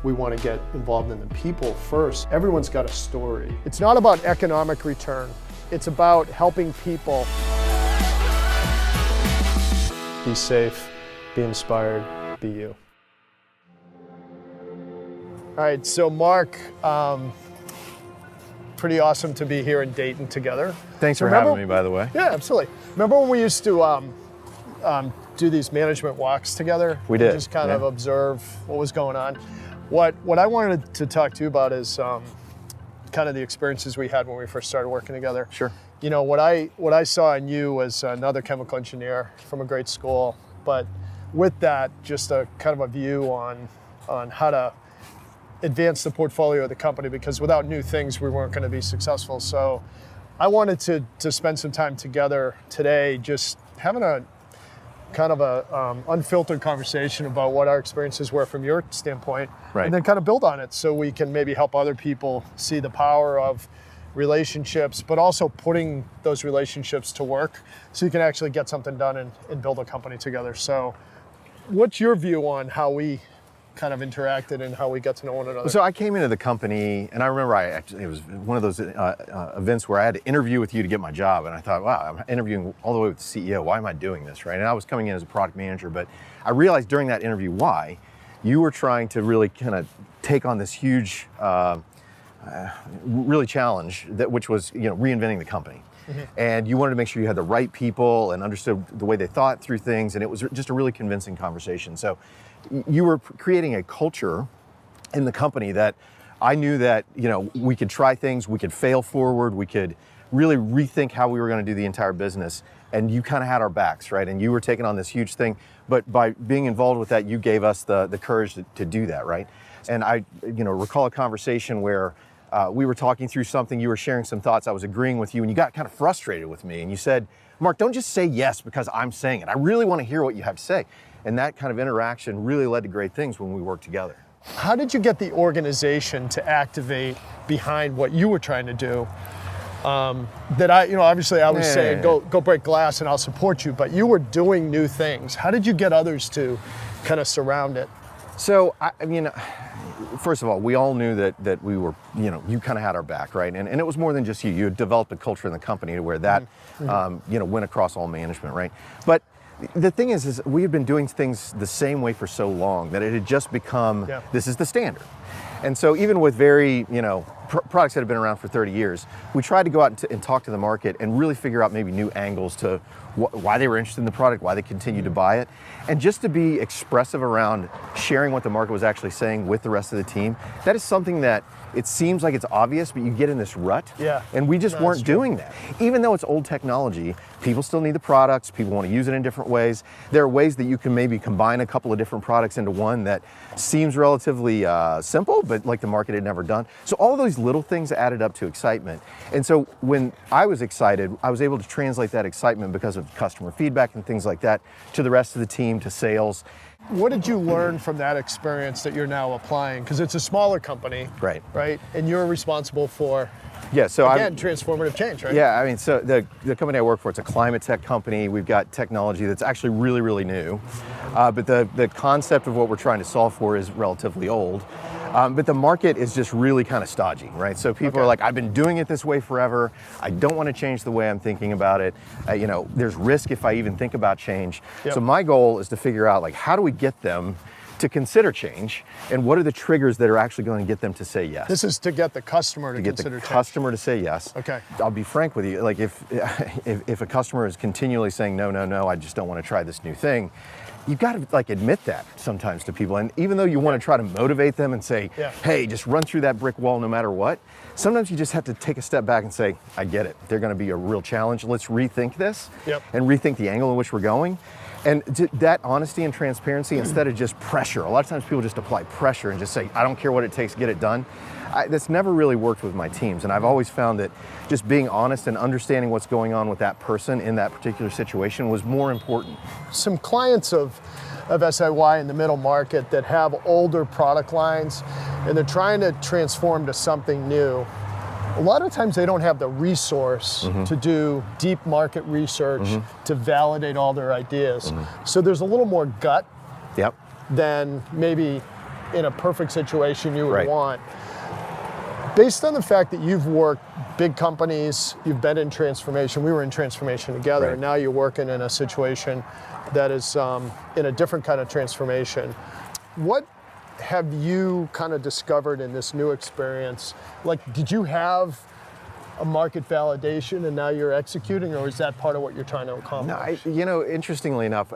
We want to get involved in the people first. Everyone's got a story. It's not about economic return. It's about helping people. Be safe, be inspired, be you. All right, so Mark, pretty awesome to be here in Dayton together. Thanks for having me, by the way. Yeah, absolutely. Remember when we used to do these management walks together? We did. Just kind of observe what was going on. What I wanted to talk to you about is kind of the experiences we had when we first started working together. Sure. You know, what I saw in you was another chemical engineer from a great school, but with that, just a kind of a view on how to advance the portfolio of the company, because without new things, we weren't going to be successful. So I wanted to spend some time together today, just having a kind of a unfiltered conversation about what our experiences were from your standpoint, right, and then kind of build on it so we can maybe help other people see the power of relationships, but also putting those relationships to work so you can actually get something done and build a company together. So what's your view on how we kind of interacted and how we got to know one another? So I came into the company, and I remember it was one of those events where I had to interview with you to get my job, and I thought, wow, I'm interviewing all the way with the CEO. Why am I doing this, right? And I was coming in as a product manager, but I realized during that interview why you were trying to really kind of take on this huge, really challenge which was reinventing the company. Mm-hmm. And you wanted to make sure you had the right people and understood the way they thought through things, and it was just a really convincing conversation. So you were creating a culture in the company that I knew that we could try things, we could fail forward, we could really rethink how we were going to do the entire business, and you kind of had our backs, right? And you were taking on this huge thing, but by being involved with that, you gave us the courage to do that, right? And I recall a conversation where we were talking through something, you were sharing some thoughts, I was agreeing with you, and you got kind of frustrated with me, and you said, Mark, don't just say yes because I'm saying it. I really want to hear what you have to say. And that kind of interaction really led to great things when we worked together. How did you get the organization to activate behind what you were trying to do? Obviously I was saying, go break glass and I'll support you, but you were doing new things. How did you get others to kind of surround it? So, first of all, we all knew that we were, you kind of had our back, right? And it was more than just you. You had developed a culture in the company to where that, went across all management, right? But the thing is we had been doing things the same way for so long that it had just become, this is the standard. And so even with very, products that have been around for 30 years, we tried to go out and talk to the market and really figure out maybe new angles to why they were interested in the product, why they continued to buy it, and just to be expressive around sharing what the market was actually saying with the rest of the team. That is something that it seems like it's obvious, but you get in this rut, and we just weren't doing that. Even though it's old technology, people still need the products, people want to use it in different ways. There are ways that you can maybe combine a couple of different products into one that seems relatively simple, but like the market had never done. So all of those little things added up to excitement. And so when I was excited, I was able to translate that excitement because of customer feedback and things like that to the rest of the team, to sales. What did you learn from that experience that you're now applying? Because it's a smaller company, right? And you're responsible for, transformative change, right? Yeah, so the company I work for, it's a climate tech company. We've got technology that's actually really, really new. But the concept of what we're trying to solve for is relatively old. But the market is just really kind of stodgy, right? So people are like, I've been doing it this way forever. I don't want to change the way I'm thinking about it. There's risk if I even think about change. So my goal is to figure out, how do we get them to consider change, and what are the triggers that are actually going to get them to say yes? This is to get the customer to consider change. Customer to say yes. Okay. I'll be frank with you, if a customer is continually saying, no, I just don't want to try this new thing, you've got to admit that sometimes to people. And even though you want to try to motivate them and say, hey, just run through that brick wall no matter what, sometimes you just have to take a step back and say, I get it. They're going to be a real challenge. Let's rethink this and rethink the angle in which we're going. And that honesty and transparency instead of just pressure. A lot of times people just apply pressure and just say, I don't care what it takes to get it done. That's never really worked with my teams. And I've always found that just being honest and understanding what's going on with that person in that particular situation was more important. Some clients of SIY in the middle market that have older product lines and they're trying to transform to something new, a lot of times they don't have the resource to do deep market research to validate all their ideas. So there's a little more gut than maybe in a perfect situation you would Right. want. Based on the fact that you've worked big companies, you've been in transformation, we were in transformation together, Right. and now you're working in a situation that is in a different kind of transformation. What have you kind of discovered in this new experience? Like, did you have a market validation and now you're executing, or is that part of what you're trying to accomplish? No, interestingly enough,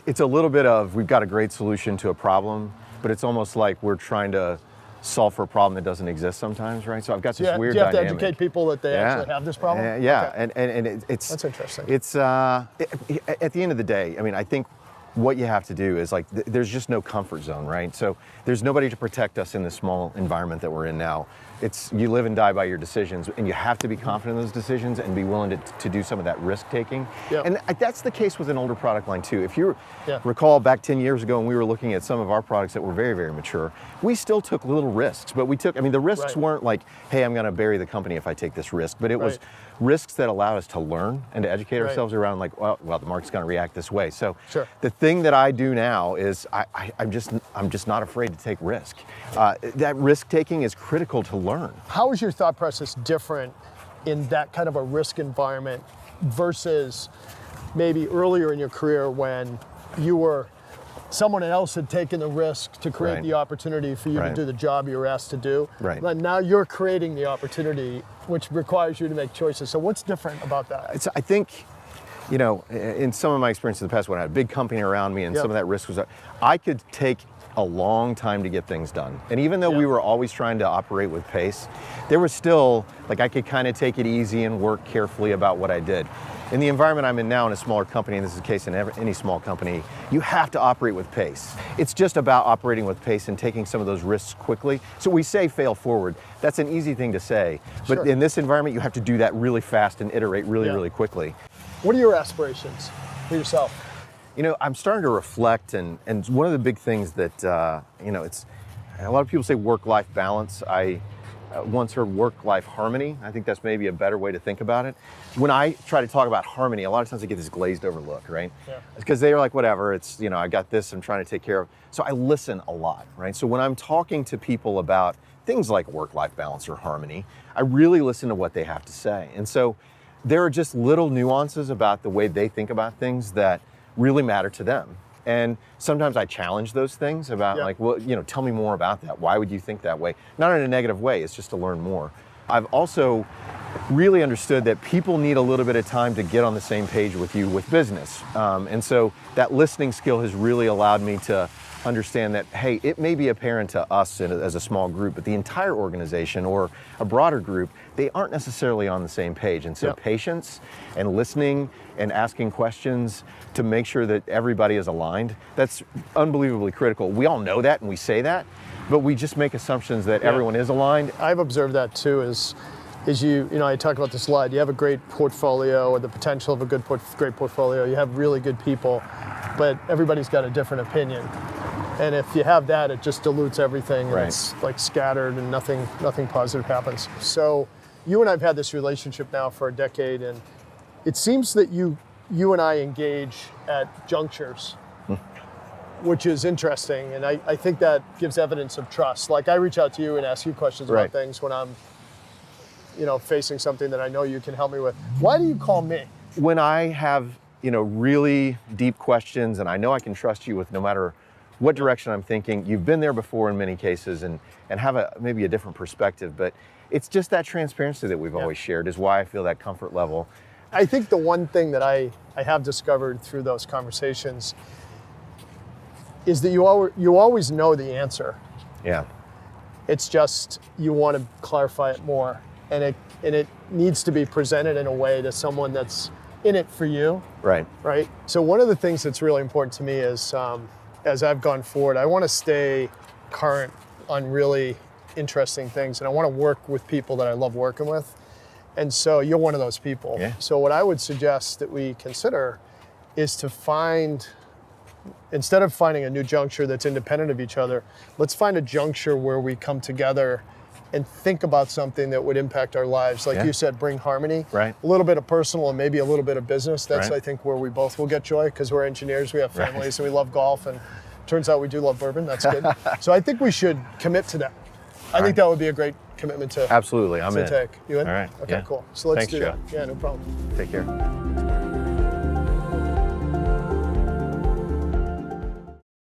it's a little bit of, we've got a great solution to a problem, but it's almost like we're trying to solve for a problem that doesn't exist sometimes, right? So I've got this weird do you have dynamic. to educate people that they actually have this problem? Yeah, Okay. and it's That's interesting. It's at the end of the day, I mean, I think what you have to do is like there's just no comfort zone, right? So there's nobody to protect us in the small environment that we're in now. It's you live and die by your decisions, and you have to be confident in those decisions and be willing to do some of that risk taking. Yep. And that's the case with an older product line too. If you Yeah. recall back 10 years ago when we were looking at some of our products that were very, very mature, we still took little risks, but the risks Right. weren't like, hey, I'm gonna bury the company if I take this risk, but it was Right. risks that allowed us to learn and to educate Right. ourselves around like, well, the market's gonna react this way. So Sure. the thing that I do now is I'm just not afraid to take risk. That risk taking is critical to learn. How is your thought process different in that kind of a risk environment versus maybe earlier in your career when someone else had taken the risk to create Right. the opportunity for you to Right. do the job you were asked to do? Right. But now you're creating the opportunity, which requires you to make choices. So what's different about that? I think, in some of my experience in the past, when I had a big company around me and Yep. some of that risk was, I could take a long time to get things done. And even though we Yep. were always trying to operate with pace, there was still, like I could kind of take it easy and work carefully about what I did. In the environment I'm in now in a smaller company, and this is the case in any small company, you have to operate with pace. It's just about operating with pace and taking some of those risks quickly. So we say fail forward. That's an easy thing to say. But Sure. in this environment, you have to do that really fast and iterate really, Yeah. really quickly. What are your aspirations for yourself? I'm starting to reflect, and one of the big things that, it's, a lot of people say work-life balance. I once heard work-life harmony. I think that's maybe a better way to think about it. When I try to talk about harmony, a lot of times I get this glazed over look, right? Yeah. Because they're like, whatever, it's, I got this, I'm trying to take care of. So I listen a lot, right? So when I'm talking to people about things like work-life balance or harmony, I really listen to what they have to say. And so there are just little nuances about the way they think about things that really matter to them. And sometimes I challenge those things about Yeah. like, well, tell me more about that. Why would you think that way? Not in a negative way, it's just to learn more. I've also really understood that people need a little bit of time to get on the same page with you with business. And so that listening skill has really allowed me to understand that, hey, it may be apparent to us as a small group, but the entire organization or a broader group, they aren't necessarily on the same page. And so Yep. patience and listening and asking questions to make sure that everybody is aligned, that's unbelievably critical. We all know that and we say that, but we just make assumptions that everyone is aligned. I've observed that too. Is I talked about the slide. You have a great portfolio, or the potential of a great portfolio. You have really good people, but everybody's got a different opinion. And if you have that, it just dilutes everything. And Right. it's like scattered, and nothing positive happens. So you and I've had this relationship now for a decade, and it seems that you and I engage at junctures, which is interesting. And I think that gives evidence of trust. Like I reach out to you and ask you questions Right. about things when I'm facing something that I know you can help me with. Why do you call me? When I have, really deep questions and I know I can trust you with no matter what direction I'm thinking, you've been there before in many cases and have maybe a different perspective, but it's just that transparency that we've always shared is why I feel that comfort level. I think the one thing that I have discovered through those conversations is that you always know the answer. Yeah. It's just you want to clarify it more. And it needs to be presented in a way to someone that's in it for you, Right. right? So one of the things that's really important to me is, as I've gone forward, I want to stay current on really interesting things, and I want to work with people that I love working with. And so you're one of those people. Yeah. So what I would suggest that we consider is to instead of finding a new juncture that's independent of each other, let's find a juncture where we come together and think about something that would impact our lives. Like you said, bring harmony. Right. A little bit of personal and maybe a little bit of business. That's, Right. I think, where we both will get joy because we're engineers, we have families, and we love golf and Turns out we do love bourbon. That's good. So I think we should commit to that. I think that would be a great commitment to Absolutely, I'm to in. take. You in? All right. Okay, Yeah. cool. So let's Thanks, do Joe. that. Yeah, no problem. Take care.